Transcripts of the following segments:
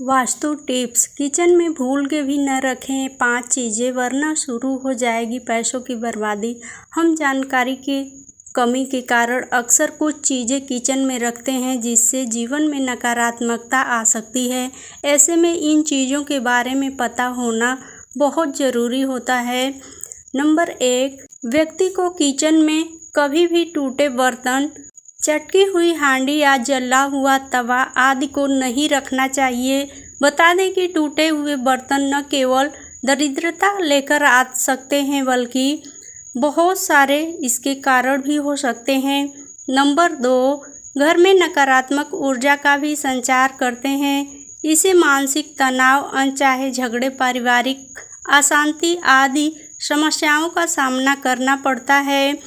Vastu tips. Kitchen में भूल के भी न रखें 5 चीज़ें, वरना शुरू हो जाएगी पैसों की बर्बादी। हम जानकारी की कमी के कारण अक्सर कुछ चीज़ें किचन में रखते हैं जिससे जीवन में नकारात्मकता आ सकती है। ऐसे में इन चीज़ों के बारे में पता होना बहुत ज़रूरी होता है। नंबर 1, व्यक्ति को किचन में कभी भी टूटे बर्तन, चटकी हुई हांडी या जला हुआ तवा आदि को नहीं रखना चाहिए। बता दें कि टूटे हुए बर्तन न केवल दरिद्रता लेकर आ सकते हैं बल्कि बहुत सारे इसके कारण भी हो सकते हैं। नंबर 2, घर में नकारात्मक ऊर्जा का भी संचार करते हैं। इसे मानसिक तनाव, अनचाहे झगड़े, पारिवारिक अशांति आदि समस्याओं का सामना करना पड़ता है।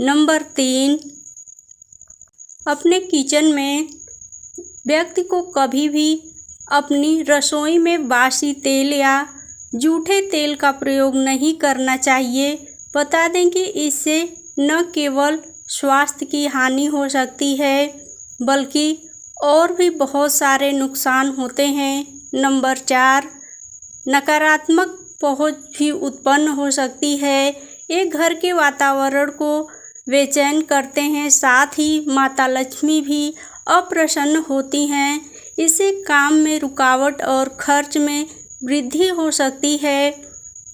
नंबर 3, अपने किचन में व्यक्ति को कभी भी अपनी रसोई में बासी तेल या जूठे तेल का प्रयोग नहीं करना चाहिए। बता दें कि इससे न केवल स्वास्थ्य की हानि हो सकती है बल्कि और भी बहुत सारे नुकसान होते हैं। नंबर 4, नकारात्मक पहुंच भी उत्पन्न हो सकती है। ये घर के वातावरण को बेचैन करते हैं, साथ ही माता लक्ष्मी भी अप्रसन्न होती हैं। इससे काम में रुकावट और खर्च में वृद्धि हो सकती है।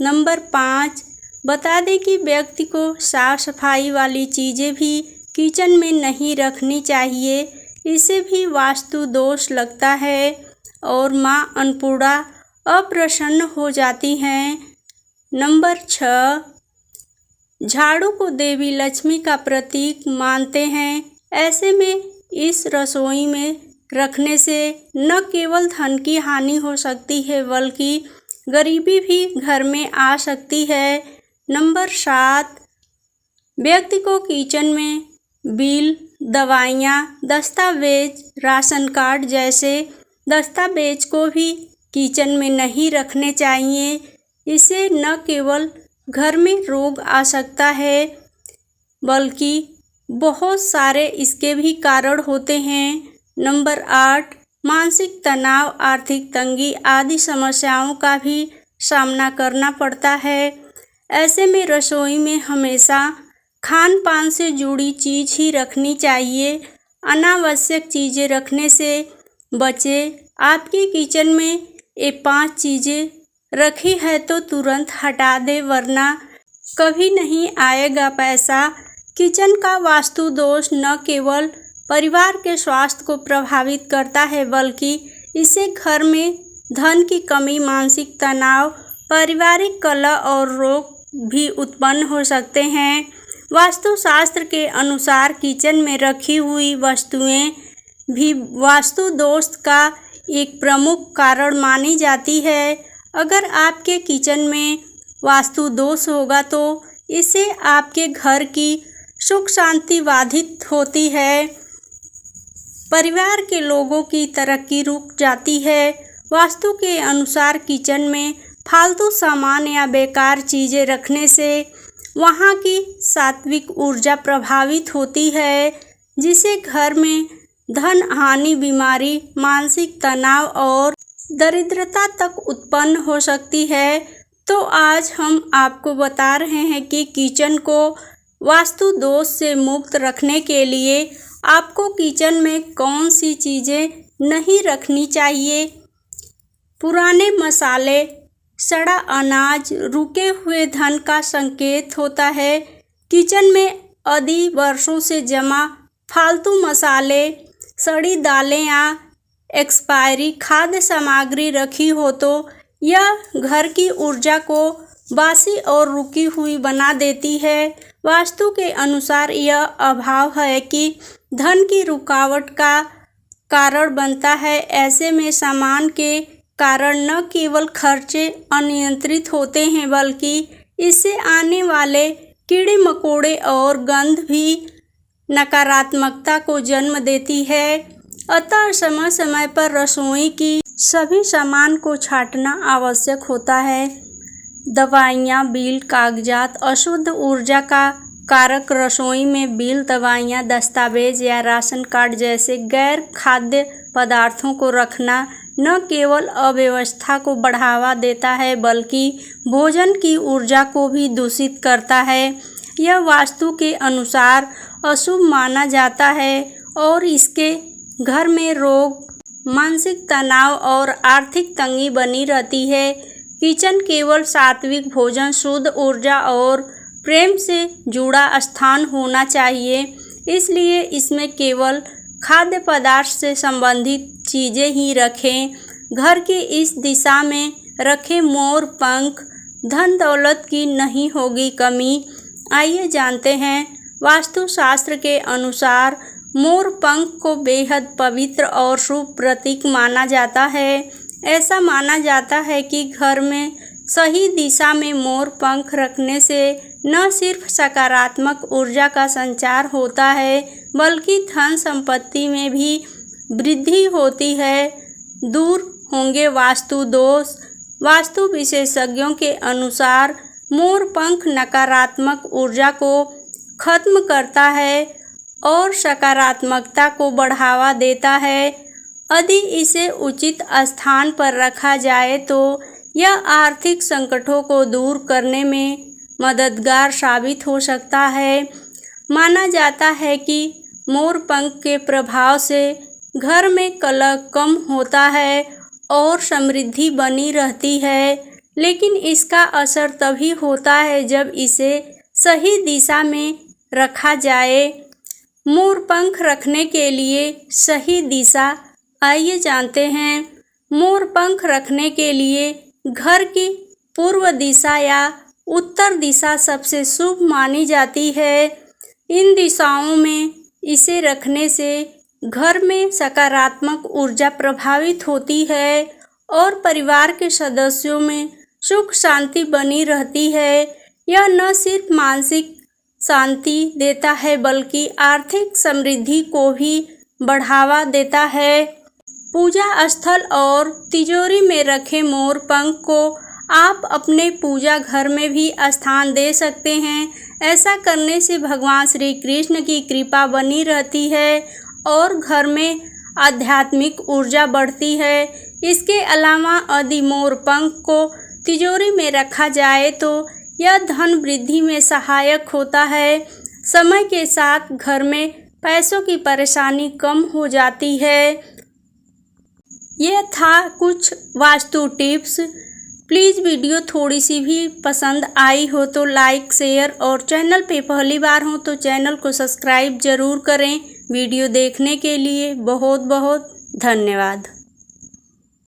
नंबर 5, बता दें कि व्यक्ति को साफ सफाई वाली चीज़ें भी किचन में नहीं रखनी चाहिए। इससे भी वास्तु दोष लगता है और मां अन्नपूर्णा अप्रसन्न हो जाती हैं। नंबर 6, झाड़ू को देवी लक्ष्मी का प्रतीक मानते हैं। ऐसे में इस रसोई में रखने से न केवल धन की हानि हो सकती है बल्कि गरीबी भी घर में आ सकती है। नंबर 7, व्यक्ति को किचन में बिल, दवाइयाँ, दस्तावेज, राशन कार्ड जैसे दस्तावेज को भी किचन में नहीं रखने चाहिए। इससे न केवल घर में रोग आ सकता है बल्कि बहुत सारे इसके भी कारण होते हैं। नंबर 8, मानसिक तनाव, आर्थिक तंगी आदि समस्याओं का भी सामना करना पड़ता है। ऐसे में रसोई में हमेशा खान पान से जुड़ी चीज़ ही रखनी चाहिए। अनावश्यक चीज़ें रखने से बचें। आपके किचन में ये 5 चीज़ें रखी है तो तुरंत हटा दे, वरना कभी नहीं आएगा पैसा। किचन का वास्तु दोष न केवल परिवार के स्वास्थ्य को प्रभावित करता है बल्कि इससे घर में धन की कमी, मानसिक तनाव, पारिवारिक कलह और रोग भी उत्पन्न हो सकते हैं। वास्तुशास्त्र के अनुसार किचन में रखी हुई वस्तुएं भी वास्तु दोष का एक प्रमुख कारण मानी जाती है। अगर आपके किचन में वास्तु दोष होगा तो इससे आपके घर की सुख शांति बाधित होती है, परिवार के लोगों की तरक्की रुक जाती है। वास्तु के अनुसार किचन में फालतू सामान या बेकार चीज़ें रखने से वहाँ की सात्विक ऊर्जा प्रभावित होती है, जिससे घर में धन हानि, बीमारी, मानसिक तनाव और दरिद्रता तक उत्पन्न हो सकती है। तो आज हम आपको बता रहे हैं कि किचन को वास्तु दोष से मुक्त रखने के लिए आपको किचन में कौन सी चीज़ें नहीं रखनी चाहिए। पुराने मसाले, सड़ा अनाज रुके हुए धन का संकेत होता है। किचन में आदि वर्षों से जमा फालतू मसाले, सड़ी दालें या एक्सपायरी खाद्य सामग्री रखी हो तो यह घर की ऊर्जा को बासी और रुकी हुई बना देती है। वास्तु के अनुसार यह अभाव है कि धन की रुकावट का कारण बनता है। ऐसे में सामान के कारण न केवल खर्चे अनियंत्रित होते हैं बल्कि इससे आने वाले कीड़े मकोड़े और गंध भी नकारात्मकता को जन्म देती है। अतः समय समय पर रसोई की सभी सामान को छांटना आवश्यक होता है। दवाइयाँ, बिल, कागजात, अशुद्ध ऊर्जा का कारक रसोई में बिल, दवाइयाँ, दस्तावेज या राशन कार्ड जैसे गैर खाद्य पदार्थों को रखना न केवल अव्यवस्था को बढ़ावा देता है बल्कि भोजन की ऊर्जा को भी दूषित करता है। यह वास्तु के अनुसार अशुभ माना जाता है और इसके घर में रोग, मानसिक तनाव और आर्थिक तंगी बनी रहती है। किचन केवल सात्विक भोजन, शुद्ध ऊर्जा और प्रेम से जुड़ा स्थान होना चाहिए, इसलिए इसमें केवल खाद्य पदार्थ से संबंधित चीज़ें ही रखें। घर की इस दिशा में रखे मोर पंख धन दौलत की नहीं होगी कमी। आइए जानते हैं वास्तुशास्त्र के अनुसार मोर पंख को बेहद पवित्र और शुभ प्रतीक माना जाता है। ऐसा माना जाता है कि घर में सही दिशा में मोर पंख रखने से न सिर्फ सकारात्मक ऊर्जा का संचार होता है बल्कि धन संपत्ति में भी वृद्धि होती है। दूर होंगे वास्तु दोष। वास्तु विशेषज्ञों के अनुसार मोर पंख नकारात्मक ऊर्जा को खत्म करता है और सकारात्मकता को बढ़ावा देता है। यदि इसे उचित स्थान पर रखा जाए तो यह आर्थिक संकटों को दूर करने में मददगार साबित हो सकता है। माना जाता है कि मोर पंख के प्रभाव से घर में कलह कम होता है और समृद्धि बनी रहती है, लेकिन इसका असर तभी होता है जब इसे सही दिशा में रखा जाए। मोर पंख रखने के लिए सही दिशा आइए जानते हैं। मोर पंख रखने के लिए घर की पूर्व दिशा या उत्तर दिशा सबसे शुभ मानी जाती है। इन दिशाओं में इसे रखने से घर में सकारात्मक ऊर्जा प्रभावित होती है और परिवार के सदस्यों में सुख शांति बनी रहती है। यह न सिर्फ मानसिक शांति देता है बल्कि आर्थिक समृद्धि को भी बढ़ावा देता है। पूजा स्थल और तिजोरी में रखे मोर पंख को आप अपने पूजा घर में भी स्थान दे सकते हैं। ऐसा करने से भगवान श्री कृष्ण की कृपा बनी रहती है और घर में आध्यात्मिक ऊर्जा बढ़ती है। इसके अलावा यदि मोर पंख को तिजोरी में रखा जाए तो यह धन वृद्धि में सहायक होता है। समय के साथ घर में पैसों की परेशानी कम हो जाती है। यह था कुछ वास्तु टिप्स। प्लीज़ वीडियो थोड़ी सी भी पसंद आई हो तो लाइक, शेयर और चैनल पे पहली बार हो तो चैनल को सब्सक्राइब ज़रूर करें। वीडियो देखने के लिए बहुत बहुत धन्यवाद।